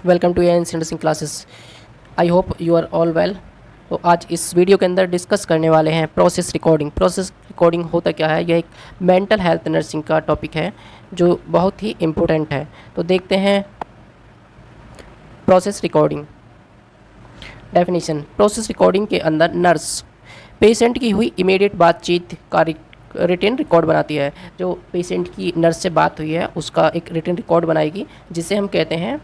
Welcome to N Singh classes. I hope you are all well. तो आज इस video के अंदर डिस्कस करने वाले हैं प्रोसेस रिकॉर्डिंग। प्रोसेस रिकॉर्डिंग होता क्या है? यह एक मेंटल हेल्थ नर्सिंग का टॉपिक है जो बहुत ही इम्पोर्टेंट है। तो देखते हैं process recording. Definition: process recording के अंदर नर्स पेशेंट की हुई इमीडिएट बातचीत का रिटन रिकॉर्ड बनाती है। जो पेशेंट की नर्स से बात हुई है उसका एक रिटन रिकॉर्ड बनाएगी, जिसे हम कहते हैं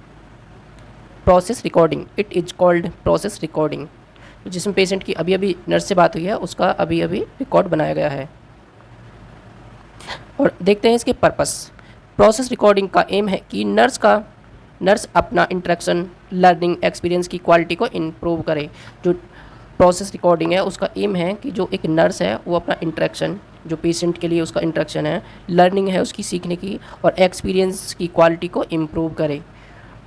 process recording. It is called process recording. जिसमें पेशेंट की अभी अभी नर्स से बात हुई है उसका अभी अभी रिकॉर्ड बनाया गया है। और देखते हैं इसके पर्पस। प्रोसेस रिकॉर्डिंग का एम है कि नर्स अपना इंटरेक्शन लर्निंग एक्सपीरियंस की क्वालिटी को इम्प्रूव करे। जो प्रोसेस रिकॉर्डिंग है उसका एम है कि जो एक नर्स है वो अपना इंटरेक्शन, जो पेशेंट के लिए उसका इंटरेक्शन है, लर्निंग है उसकी सीखने की, और एक्सपीरियंस की क्वालिटी को इम्प्रूव करे,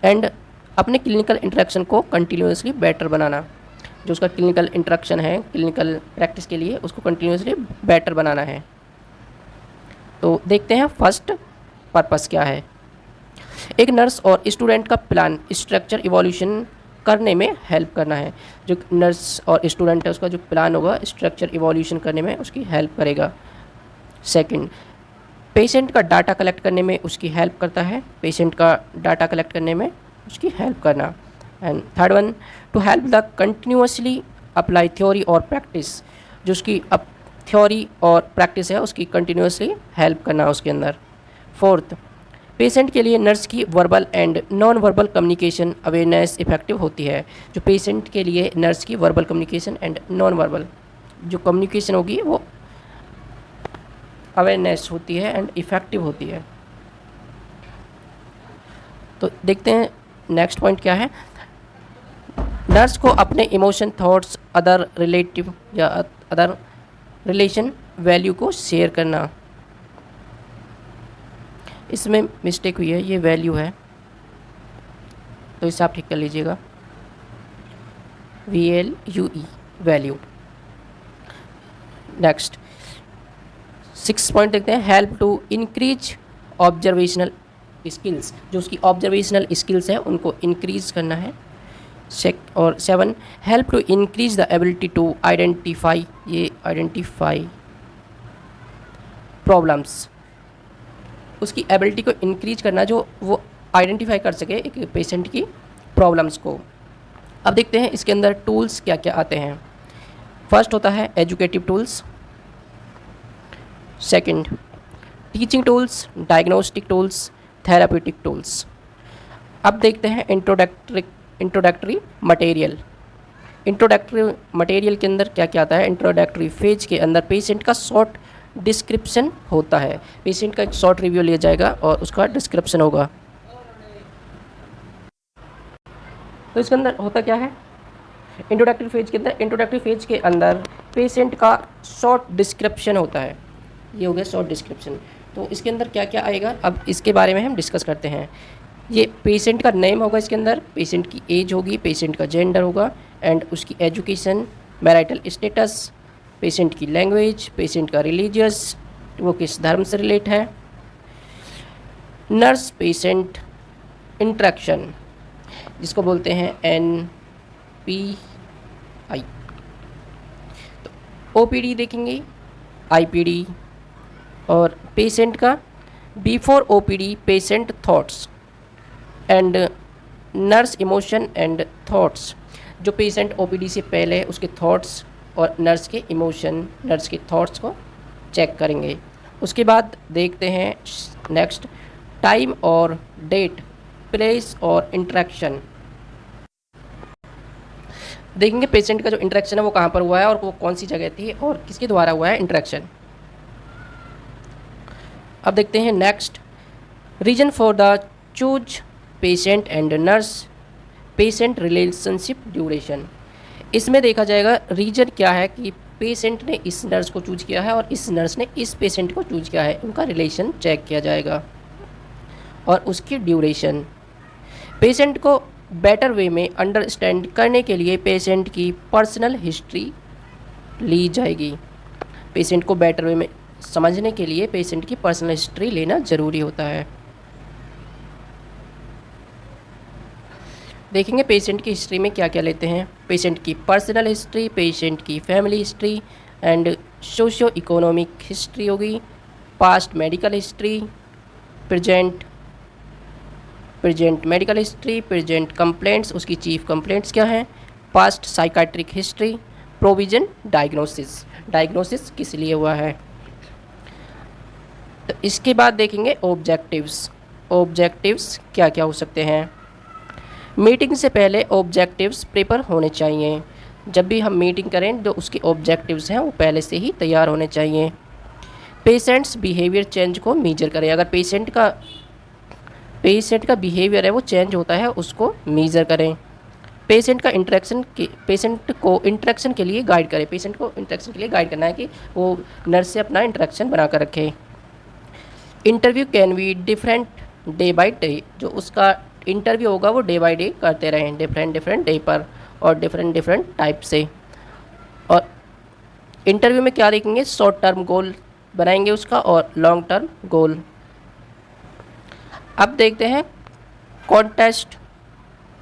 एंड अपने क्लिनिकल इंटरेक्शन को कंटिन्यूसली बेटर बनाना। जो उसका क्लिनिकल इंटरेक्शन है क्लिनिकल प्रैक्टिस के लिए उसको कंटिन्यूसली बेटर बनाना है। तो देखते हैं फर्स्ट पर्पस क्या है। एक नर्स और स्टूडेंट का प्लान स्ट्रक्चर इवोल्यूशन करने में हेल्प करना है। जो नर्स और स्टूडेंट है उसका जो प्लान होगा स्ट्रक्चर इवोल्यूशन करने में उसकी हेल्प करेगा। सेकंड, पेशेंट का डाटा कलेक्ट करने में उसकी हेल्प करता है। पेशेंट का डाटा कलेक्ट करने में उसकी हेल्प करना। And third one, to help the continuously apply theory और प्रैक्टिस। जो उसकी अब थ्योरी और प्रैक्टिस है उसकी कंटिन्यूसली हेल्प करना उसके अंदर। फोर्थ, पेशेंट के लिए नर्स की verbal and non verbal communication awareness effective होती है। जो पेशेंट के लिए नर्स की verbal communication and non verbal जो कम्युनिकेशन होगी वो अवेयरनेस होती है एंड इफ़ेक्टिव होती है। तो देखते हैं नेक्स्ट पॉइंट क्या है। नर्स को अपने इमोशन थॉट्स अदर रिलेटिव या अदर रिलेशन वैल्यू को शेयर करना। इसमें मिस्टेक हुई है, ये वैल्यू है तो इसे आप ठीक कर लीजिएगा। VALUE value. नेक्स्ट 6 पॉइंट देखते हैं। Help to increase observational skills. जो उसकी ऑब्जर्वेशनल स्किल्स है उनको इंक्रीज करना है। और 7, help to increase the ability to identify problems. उसकी एबिलिटी को इंक्रीज करना जो वो आइडेंटिफाई कर सके एक पेशेंट की प्रॉब्लम्स को। अब देखते हैं इसके अंदर टूल्स क्या क्या आते हैं। फर्स्ट होता है educative tools. Second, teaching tools, diagnostic tools, therapeutic tools. अब देखते हैं इंट्रोडक्टरी मटेरियल। इंट्रोडक्टरी मटेरियल के अंदर क्या क्या आता है। इंट्रोडक्टरी फेज के अंदर पेशेंट का शॉर्ट डिस्क्रिप्शन होता है। पेशेंट का एक शॉर्ट रिव्यू लिया जाएगा और उसका डिस्क्रिप्शन होगा। तो इसके अंदर होता क्या है इंट्रोडक्टरी फेज के अंदर पेशेंट का शॉर्ट डिस्क्रिप्शन होता है। ये हो गया शॉर्ट डिस्क्रिप्शन। तो इसके अंदर क्या क्या आएगा अब इसके बारे में हम डिस्कस करते हैं। ये पेशेंट का नेम होगा, इसके अंदर पेशेंट की एज होगी, पेशेंट का जेंडर होगा, एंड उसकी एजुकेशन, मैरिटल स्टेटस, पेशेंट की लैंग्वेज, पेशेंट का रिलीजियस, वो किस धर्म से रिलेट है, नर्स पेशेंट इंटरेक्शन जिसको बोलते हैं NPI। तो OPD देखेंगे, IPD, और पेशेंट का before OPD patient thoughts and nurse emotion and thoughts. जो पेशेंट OPD से पहले उसके थॉट्स और नर्स के इमोशन, नर्स के थॉट्स को चेक करेंगे। उसके बाद देखते हैं नेक्स्ट, टाइम और डेट, प्लेस और इंटरेक्शन। देखेंगे पेशेंट का जो इंटरेक्शन है वो कहाँ पर हुआ है और वो कौन सी जगह थी और किसके द्वारा हुआ है इंटरेक्शन। अब देखते हैं next, reason for the choose patient and nurse patient relationship duration. इसमें देखा जाएगा रीजन क्या है कि पेशेंट ने इस नर्स को चूज किया है और इस नर्स ने इस पेशेंट को चूज किया है, उनका रिलेशन चेक किया जाएगा। और उसकी ड्यूरेशन, पेशेंट को बेटर वे में अंडरस्टैंड करने के लिए पेशेंट की पर्सनल हिस्ट्री ली जाएगी। पेशेंट को बेटर वे में समझने के लिए पेशेंट की पर्सनल हिस्ट्री लेना ज़रूरी होता है। देखेंगे पेशेंट की हिस्ट्री में क्या क्या लेते हैं। पेशेंट की पर्सनल हिस्ट्री, पेशेंट की family history and socio economic history होगी, past medical history, present medical history, present complaints, उसकी चीफ कंप्लेंट्स क्या हैं, past psychiatric history, provision diagnosis किस लिए हुआ है। तो इसके बाद देखेंगे ऑब्जेक्टिव्स क्या क्या हो सकते हैं। मीटिंग से पहले ऑब्जेक्टिव्स प्रिपेयर होने चाहिए। जब भी हम मीटिंग करें जो उसके ऑब्जेक्टिव्स हैं वो पहले से ही तैयार होने चाहिए। पेशेंट्स बिहेवियर चेंज को मेजर करें। अगर पेशेंट का बिहेवियर है वो चेंज होता है उसको मेजर करें। पेशेंट को इंटरेक्शन के लिए गाइड करें। पेशेंट को इंटरेक्शन के लिए गाइड करना है कि वो नर्स से अपना इंटरेक्शन बनाकर रखे। Interview can be different day by day. जो उसका इंटरव्यू होगा वो डे बाय डे करते रहें, डिफरेंट डे पर और डिफरेंट टाइप से। और इंटरव्यू में क्या देखेंगे, शॉर्ट टर्म गोल बनाएंगे उसका और लॉन्ग टर्म गोल। अब देखते हैं कॉन्टेक्स्ट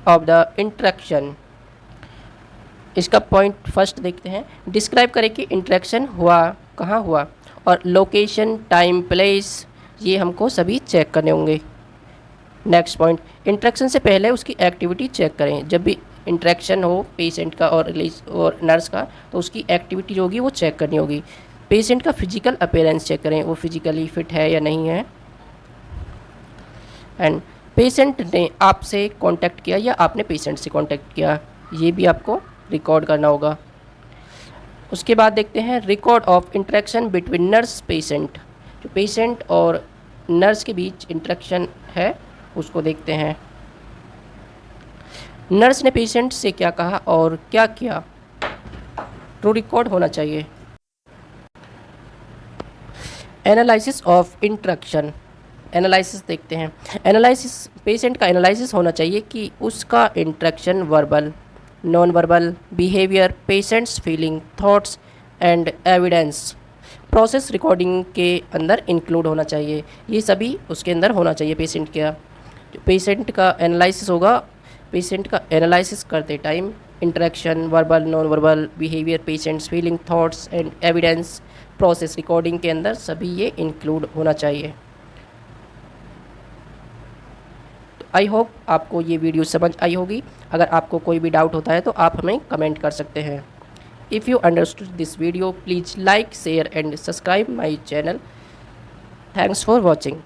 ऑफ द इंटरेक्शन। इसका पॉइंट फर्स्ट देखते हैं। डिस्क्राइब करें कि इंटरेक्शन हुआ कहाँ हुआ और लोकेशन, टाइम, प्लेस ये हमको सभी चेक करने होंगे। नेक्स्ट पॉइंट, इंटरेक्शन से पहले उसकी एक्टिविटी चेक करें। जब भी इंटरेक्शन हो पेशेंट का और नर्स का तो उसकी एक्टिविटी जो होगी वो चेक करनी होगी। पेशेंट का फिजिकल अपीयरेंस चेक करें, वो फिजिकली फिट है या नहीं है। एंड पेशेंट ने आपसे कांटेक्ट किया या आपने पेशेंट से कांटेक्ट किया, ये भी आपको रिकॉर्ड करना होगा। उसके बाद देखते हैं record of interaction between nurse patient. जो पेशेंट और नर्स के बीच इंटरेक्शन है उसको देखते हैं। नर्स ने पेशेंट से क्या कहा और क्या किया, तो रिकॉर्ड होना चाहिए। एनालिसिस ऑफ इंटरेक्शन, एनालिसिस देखते हैं। एनालिसिस, पेशेंट का एनालिसिस होना चाहिए कि उसका interaction verbal, non verbal, behaviour, patients feeling, thoughts and evidence process recording के अंदर इंक्लूड होना चाहिए। ये सभी उसके अंदर होना चाहिए पेशेंट का। जो पेशेंट का एनालिसिस होगा, पेशेंट का एनालिसिस करते time interaction, verbal, non verbal, behaviour, patients feeling, thoughts and evidence process recording के अंदर सभी ये इंक्लूड होना चाहिए। तो आई होप आपको ये वीडियो समझ आई होगी। अगर आपको कोई भी डाउट होता है तो आप हमें कमेंट कर सकते हैं। If you understood this video, please like, share and subscribe my channel. Thanks for watching.